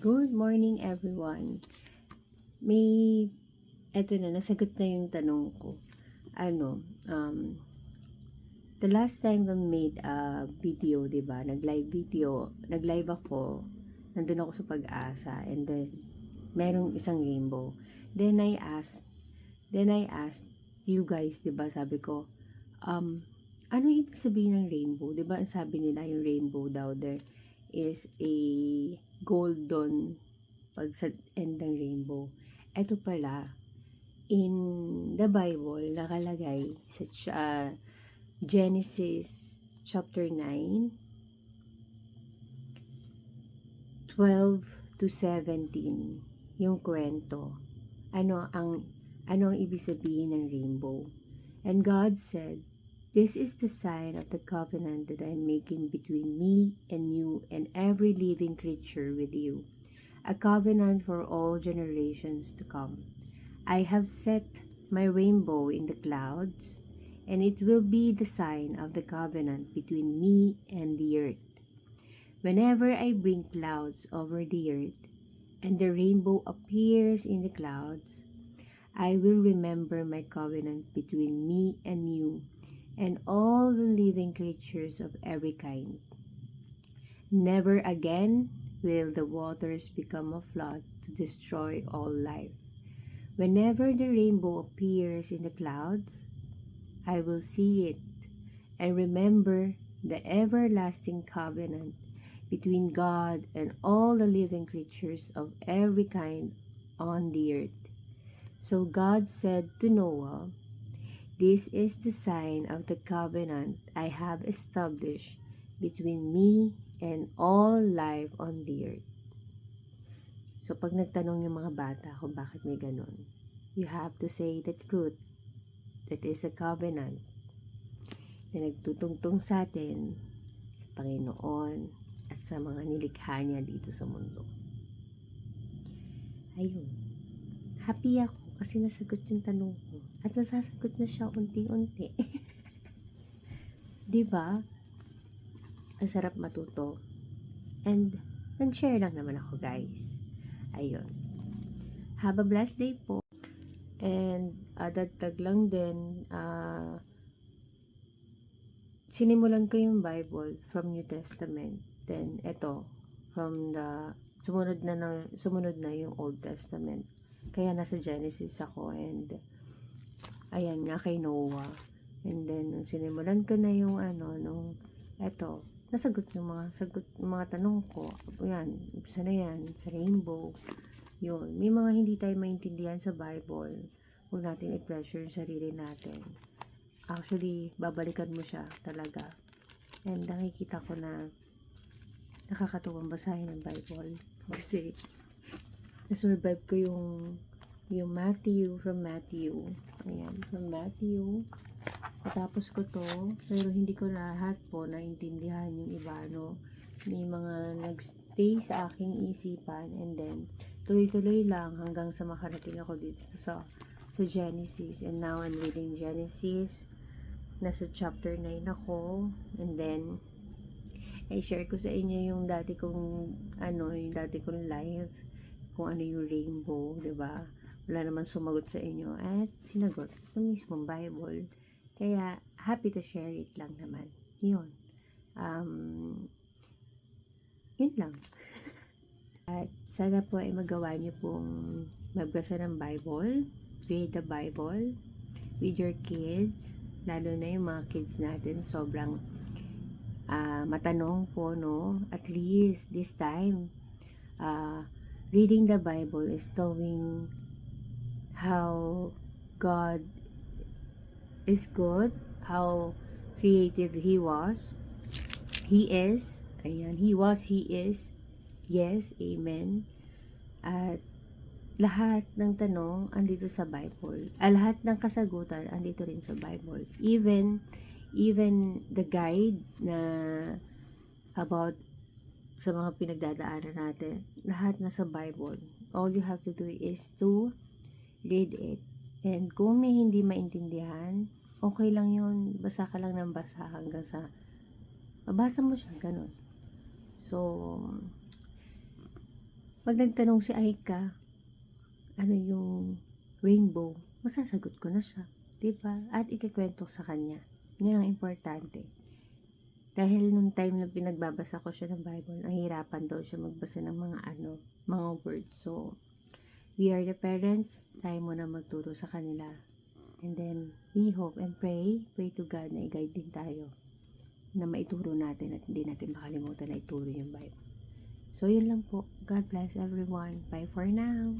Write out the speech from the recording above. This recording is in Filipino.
Good morning everyone. May eto na nasagot na yung tanong ko. The last time we made a video, 'di ba? Nag-live ako. Nandun ako sa Pag-asa and then merong isang rainbow. Then I asked you guys, 'di ba? Sabi ko, ano ibig sabihin ng rainbow? 'Di ba? Ang sabi nila yung rainbow daw there is a golden pag sa end ng rainbow. Ito pala, in the Bible, nakalagay sa Genesis chapter 9, 12 to 17, yung kwento. Ano ang ibig sabihin ng rainbow? And God said, "This is the sign of the covenant that I am making between me and you and every living creature with you, a covenant for all generations to come. I have set my rainbow in the clouds, and it will be the sign of the covenant between me and the earth. Whenever I bring clouds over the earth, and the rainbow appears in the clouds, I will remember my covenant between me and you and all the living creatures of every kind. Never again will the waters become a flood to destroy all life. Whenever the rainbow appears in the clouds, I will see it and remember the everlasting covenant between God and all the living creatures of every kind on the earth." So God said to Noah, "This is the sign of the covenant I have established between me and all life on the earth." So pag nagtanong yung mga bata kung bakit may ganun, you have to say the truth. That is a covenant na nagtutungtong sa atin sa Panginoon at sa mga nilikha niya dito sa mundo. Ayun. Happy ako kasi nasagot yung tanong ko. At nasasagot na siya unti-unti. Diba? Ang sarap matuto. And nag-share lang naman ako, guys. Ayun. Have a blessed day po. And dagdag lang din, sinimulan ko yung Bible from New Testament. Then, ito, sumunod na yung Old Testament. Kaya nasa Genesis ako and ayan nga kay Noah. And then, nung sinimulan ko na yung nasagot yung mga tanong ko. Yan, isa na yan, sa rainbow. Yun, may mga hindi tayo maintindihan sa Bible. Huwag natin i-pressure yung sarili natin. Actually, babalikan mo siya talaga. And nakikita ko na nakakatuwang basahin ng Bible. Kasi, na-survive ko yung from Matthew. Ayan, from Matthew. Natapos ko to, pero hindi ko lahat po naintindihan yung iba, no? May mga nagstay sa aking isipan and then tuloy-tuloy lang hanggang sa makarating ako dito sa Genesis. And now I'm reading Genesis. Nasa chapter 9 ako. And then i-share ko sa inyo yung dati kong live, kung ano yung rainbow, 'di ba? Wala naman sumagot sa inyo at sinagot yung mismong Bible. Kaya happy to share it lang naman. Yun. Yun lang. At sana po ay magawa niyo pong magbasa ng Bible, read the Bible with your kids, lalo na yung mga kids natin sobrang matanong po, no? At least this time, reading the Bible is showing how God is good, how creative He is, ayan, He is, yes, amen. At lahat ng tanong andito sa Bible. Lahat ng kasagutan andito rin sa Bible. Even the guide na about sa mga pinagdadaanan natin, lahat nasa Bible. All you have to do is to read it. And kung may hindi maintindihan, okay lang yun. Basa ka lang ng basa hanggang sa mabasa mo siya, ganun. So, Pag nagtanong si Aika, ano yung rainbow, masasagot ko na siya. Diba? At ikikwento sa kanya. Yan ang importante. Dahil nung time na pinagbabasa ko siya ng Bible, nahihirapan daw siya magbasa ng mga words. So, we are the parents, tayo muna magturo sa kanila. And then, we hope and pray to God na i-guide din tayo na maituro natin at hindi natin makalimutan na ituro yung Bible. So, yun lang po. God bless everyone. Bye for now.